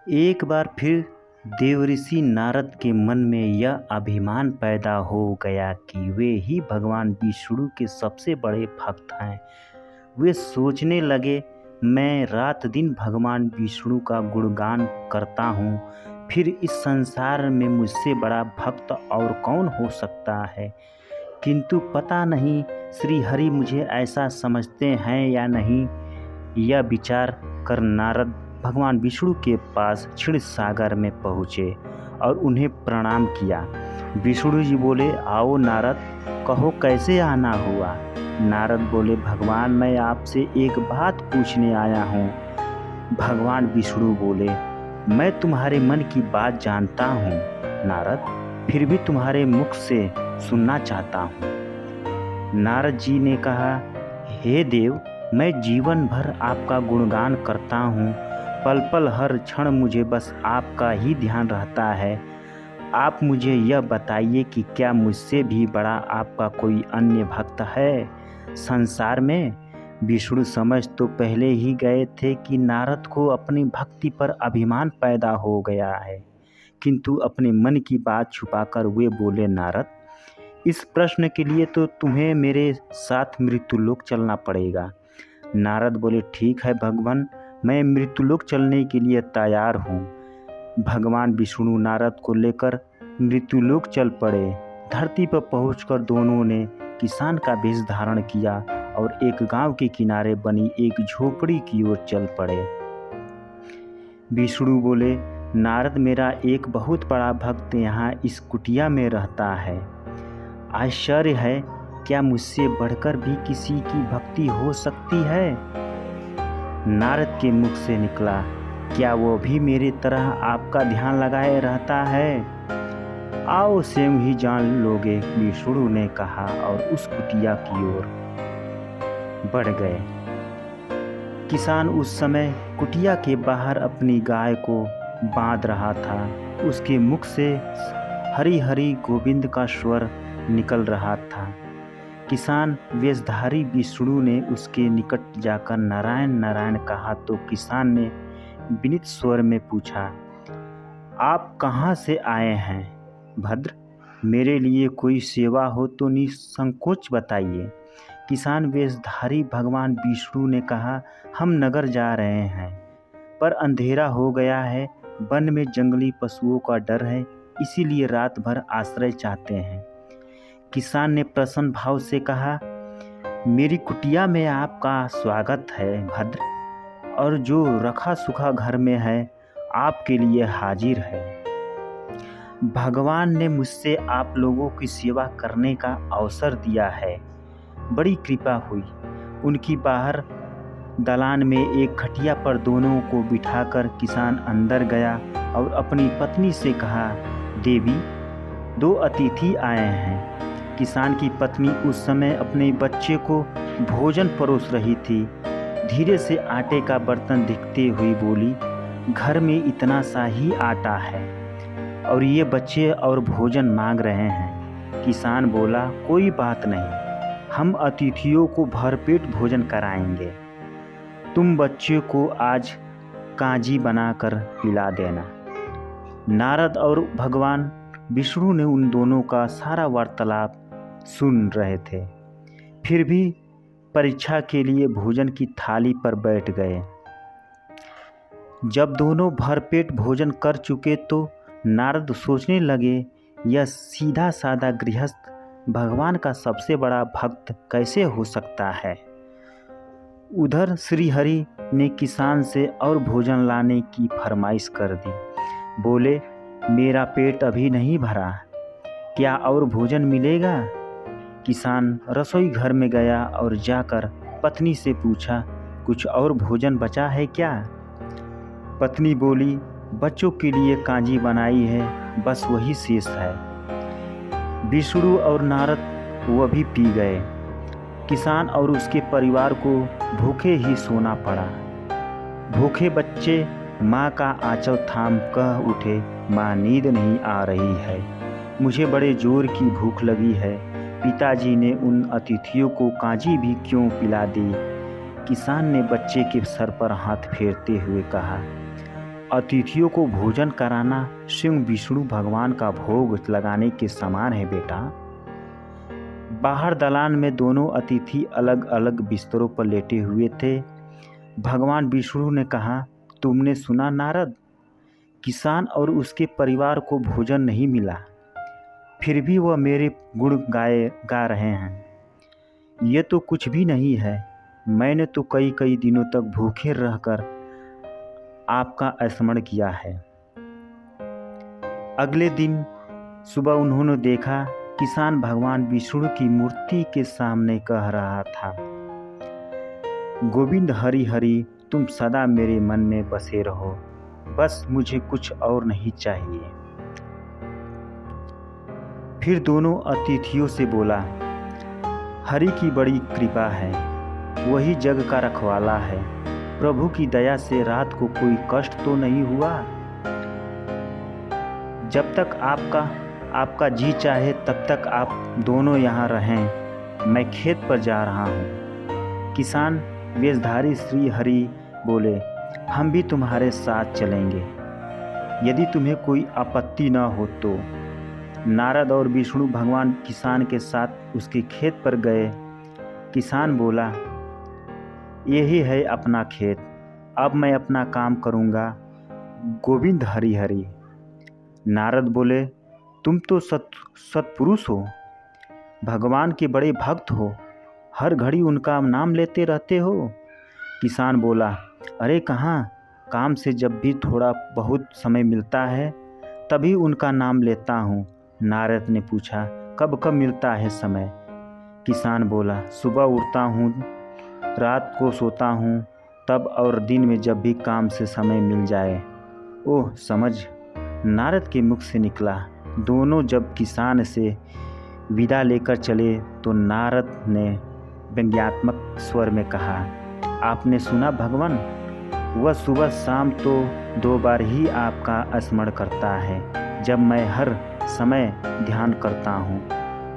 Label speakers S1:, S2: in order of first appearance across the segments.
S1: एक बार फिर देवऋषि नारद के मन में यह अभिमान पैदा हो गया कि वे ही भगवान विष्णु के सबसे बड़े भक्त हैं। वे सोचने लगे, मैं रात दिन भगवान विष्णु का गुणगान करता हूँ, फिर इस संसार में मुझसे बड़ा भक्त और कौन हो सकता है। किंतु पता नहीं श्री हरि मुझे ऐसा समझते हैं या नहीं। यह विचार कर नारद भगवान विष्णु के पास क्षीर सागर में पहुँचे और उन्हें प्रणाम किया। विष्णु जी बोले, आओ नारद, कहो कैसे आना हुआ। नारद बोले, भगवान मैं आपसे एक बात पूछने आया हूँ। भगवान विष्णु बोले, मैं तुम्हारे मन की बात जानता हूँ नारद, फिर भी तुम्हारे मुख से सुनना चाहता हूँ। नारद जी ने कहा, हे देव, मैं जीवन भर आपका गुणगान करता हूँ। पल पल हर क्षण मुझे बस आपका ही ध्यान रहता है। आप मुझे यह बताइए कि क्या मुझसे भी बड़ा आपका कोई अन्य भक्त है संसार में। विष्णु समझ तो पहले ही गए थे कि नारद को अपनी भक्ति पर अभिमान पैदा हो गया है, किंतु अपने मन की बात छुपाकर वे बोले, नारद, इस प्रश्न के लिए तो तुम्हें मेरे साथ मृत्युलोक चलना पड़ेगा। नारद बोले, ठीक है भगवान, मैं मृत्युलोक चलने के लिए तैयार हूँ। भगवान विष्णु नारद को लेकर मृत्युलोक चल पड़े। धरती पर पहुंचकर दोनों ने किसान का वेश धारण किया और एक गांव के किनारे बनी एक झोपड़ी की ओर चल पड़े। विष्णु बोले, नारद, मेरा एक बहुत बड़ा भक्त यहाँ इस कुटिया में रहता है। आश्चर्य है, क्या मुझसे बढ़कर भी किसी की भक्ति हो सकती है। नारद के मुख से निकला, क्या वो भी मेरी तरह आपका ध्यान लगाए रहता है। आओ स्वयं ही जान लोगे, विष्णु ने कहा और उस कुटिया की ओर बढ़ गए। किसान उस समय कुटिया के बाहर अपनी गाय को बांध रहा था। उसके मुख से हरि हरि गोविंद का स्वर निकल रहा था। किसान वेशधारी विष्णु ने उसके निकट जाकर नारायण नारायण कहा तो किसान ने विनीत स्वर में पूछा, आप कहाँ से आए हैं भद्र, मेरे लिए कोई सेवा हो तो निसंकोच बताइए। किसान वेशधारी भगवान विष्णु ने कहा, हम नगर जा रहे हैं, पर अंधेरा हो गया है, वन में जंगली पशुओं का डर है, इसीलिए रात भर आश्रय चाहते हैं। किसान ने प्रसन्न भाव से कहा, मेरी कुटिया में आपका स्वागत है भद्र, और जो रखा सुखा घर में है आपके लिए हाजिर है। भगवान ने मुझसे आप लोगों की सेवा करने का अवसर दिया है, बड़ी कृपा हुई। उनकी बाहर दलान में एक खटिया पर दोनों को बिठाकर किसान अंदर गया और अपनी पत्नी से कहा, देवी, दो अतिथि आए हैं। किसान की पत्नी उस समय अपने बच्चे को भोजन परोस रही थी। धीरे से आटे का बर्तन दिखते हुई बोली, घर में इतना सा ही आटा है और ये बच्चे और भोजन मांग रहे हैं। किसान बोला, कोई बात नहीं, हम अतिथियों को भरपेट भोजन कराएंगे। तुम बच्चे को आज कांजी बनाकर पिला देना। नारद और भगवान विष्णु ने उन दोनों का सारा वार्तालाप सुन रहे थे, फिर भी परीक्षा के लिए भोजन की थाली पर बैठ गए। जब दोनों भरपेट भोजन कर चुके तो नारद सोचने लगे, यह सीधा साधा गृहस्थ भगवान का सबसे बड़ा भक्त कैसे हो सकता है। उधर श्री हरि ने किसान से और भोजन लाने की फरमाइश कर दी। बोले, मेरा पेट अभी नहीं भरा, क्या और भोजन मिलेगा। किसान रसोई घर में गया और जाकर पत्नी से पूछा, कुछ और भोजन बचा है क्या। पत्नी बोली, बच्चों के लिए कांजी बनाई है, बस वही शेष है। विष्णु और नारद वह भी पी गए। किसान और उसके परिवार को भूखे ही सोना पड़ा। भूखे बच्चे माँ का आंचल थाम कह उठे, माँ नींद नहीं आ रही है, मुझे बड़े जोर की भूख लगी है। पिताजी ने उन अतिथियों को कांजी भी क्यों पिला दी। किसान ने बच्चे के सर पर हाथ फेरते हुए कहा, अतिथियों को भोजन कराना स्वयं विष्णु भगवान का भोग लगाने के समान है बेटा। बाहर दलान में दोनों अतिथि अलग अलग बिस्तरों पर लेटे हुए थे। भगवान विष्णु ने कहा, तुमने सुना नारद, किसान और उसके परिवार को भोजन नहीं मिला, फिर भी वह मेरे गुण गा रहे हैं। ये तो कुछ भी नहीं है। मैंने तो कई कई दिनों तक भूखे रहकर आपका स्मरण किया है। अगले दिन सुबह उन्होंने देखा किसान भगवान विष्णु की मूर्ति के सामने कह रहा था, गोविंद हरि हरि, तुम सदा मेरे मन में बसे रहो, बस मुझे कुछ और नहीं चाहिए। फिर दोनों अतिथियों से बोला, हरि की बड़ी कृपा है, वही जग का रखवाला है। प्रभु की दया से रात को कोई कष्ट तो नहीं हुआ। जब तक आपका जी चाहे तब तक आप दोनों यहाँ रहें, मैं खेत पर जा रहा हूँ। किसान वेशधारी श्री हरि बोले, हम भी तुम्हारे साथ चलेंगे, यदि तुम्हें कोई आपत्ति न हो तो। नारद और विष्णु भगवान किसान के साथ उसके खेत पर गए। किसान बोला, यही है अपना खेत, अब मैं अपना काम करूँगा, गोविंद हरि हरि। नारद बोले, तुम तो सत्पुरुष हो, भगवान के बड़े भक्त हो, हर घड़ी उनका नाम लेते रहते हो। किसान बोला, अरे कहाँ, काम से जब भी थोड़ा बहुत समय मिलता है तभी उनका नाम लेता हूँ। नारद ने पूछा, कब कब मिलता है समय? किसान बोला, सुबह उठता हूँ, रात को सोता हूँ, तब और दिन में जब भी काम से समय मिल जाए। ओह समझ, नारद के मुख से निकला। दोनों जब किसान से विदा लेकर चले तो नारद ने व्यंग्यात्मक स्वर में कहा, आपने सुना भगवान, वह सुबह शाम तो 2 बार ही आपका स्मरण करता है, जब मैं हर समय ध्यान करता हूँ,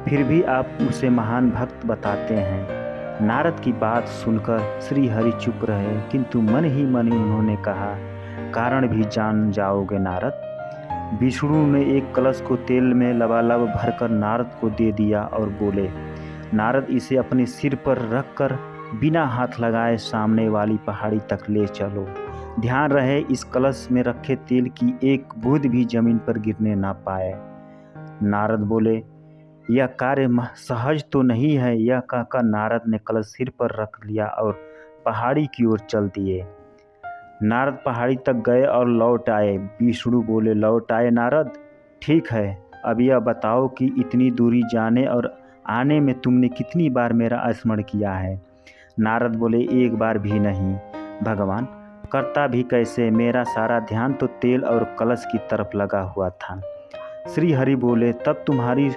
S1: फिर भी आप उसे महान भक्त बताते हैं। नारद की बात सुनकर श्री हरि चुप रहे, किंतु मन ही मन उन्होंने कहा, कारण भी जान जाओगे नारद। विष्णु ने एक कलश को तेल में लबालब भरकर नारद को दे दिया और बोले, नारद इसे अपने सिर पर रखकर बिना हाथ लगाए सामने वाली पहाड़ी तक ले चलो। ध्यान रहे इस कलश में रखे तेल की एक बूंद भी जमीन पर गिरने ना पाए। नारद बोले, यह कार्य सहज तो नहीं है। यह कहकर नारद ने कलश सिर पर रख लिया और पहाड़ी की ओर चल दिए। नारद पहाड़ी तक गए और लौट आए। विष्णु बोले, लौट आए नारद, ठीक है, अब यह बताओ कि इतनी दूरी जाने और आने में तुमने कितनी बार मेरा स्मरण किया है? नारद बोले, एक बार भी नहीं भगवान, करता भी कैसे, मेरा सारा ध्यान तो तेल और कलश की तरफ लगा हुआ था। श्री हरि बोले, तब तुम्हारी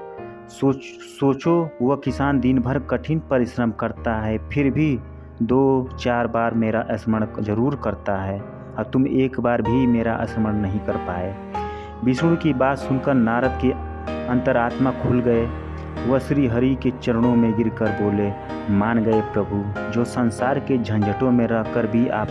S1: सोचो, वह किसान दिन भर कठिन परिश्रम करता है, फिर भी 2-4 बार मेरा स्मरण जरूर करता है, और तुम एक बार भी मेरा स्मरण नहीं कर पाए। विष्णु की बात सुनकर नारद के अंतरात्मा खुल गए। वह श्री हरि के चरणों में गिरकर बोले, मान गए प्रभु, जो संसार के झंझटों में रहकर भी आप